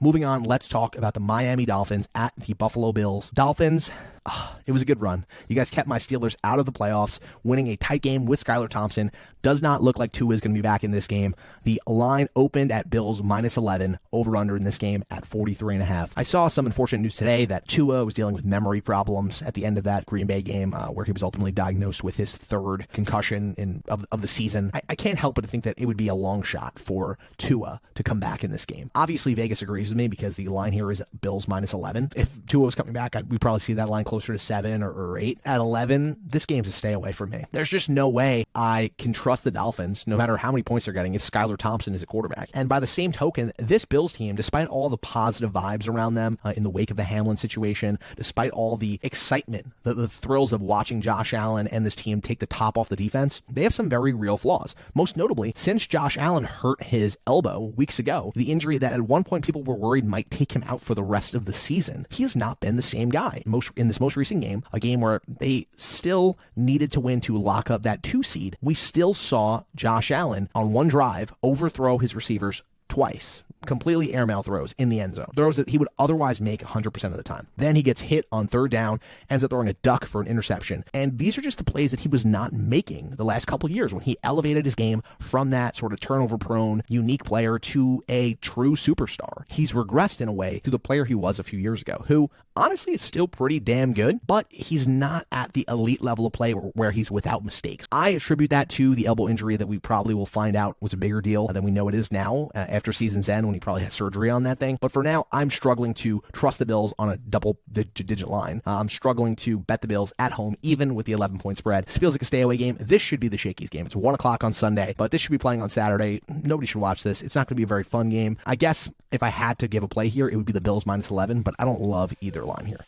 Moving on, let's talk about the Miami Dolphins at the Buffalo Bills. Dolphins, it was a good run. You guys kept my Steelers out of the playoffs, winning a tight game with Skylar Thompson. Does not look like Tua is going to be back in this game. The line opened at Bills -11, over-under in this game at 43.5. I saw some unfortunate news today that Tua was dealing with memory problems at the end of that Green Bay game, where he was ultimately diagnosed with his third concussion of the season. I can't help but to think that it would be a long shot for Tua to come back in this game. Obviously, Vegas agrees with me because the line here is Bills -11. If Tua was coming back, we'd probably see that line closer to 7 or 8. At 11, this game's a stay away from me. There's just no way I can trust the Dolphins, no matter how many points they're getting, if Skylar Thompson is a quarterback. And by the same token, this Bills team, despite all the positive vibes around them in the wake of the Hamlin situation, despite all the excitement, the thrills of watching Josh Allen and this team take the top off the defense, they have some very real flaws. Most notably, since Josh Allen hurt his elbow weeks ago, the injury that at one point people were worried might take him out for the rest of the season, he has not been the same guy. In this most recent game, a game where they still needed to win to lock up that 2 seed, we still saw Josh Allen on one drive overthrow his receivers twice. Completely airmail throws in the end zone. Throws that he would otherwise make 100% of the time. Then he gets hit on third down, ends up throwing a duck for an interception. And these are just the plays that he was not making the last couple of years when he elevated his game from that sort of turnover-prone, unique player to a true superstar. He's regressed in a way to the player he was a few years ago, who honestly is still pretty damn good, but he's not at the elite level of play where he's without mistakes. I attribute that to the elbow injury that we probably will find out was a bigger deal than we know it is now after season's end, when he probably has surgery on that thing. But for now, I'm struggling to trust the Bills on a double-digit line. I'm struggling to bet the Bills at home, even with the 11-point spread. This feels like a stay-away game. This should be the Shakey's game. It's 1 o'clock on Sunday, but this should be playing on Saturday. Nobody should watch this. It's not going to be a very fun game. I guess if I had to give a play here, it would be the Bills -11, but I don't love either line here.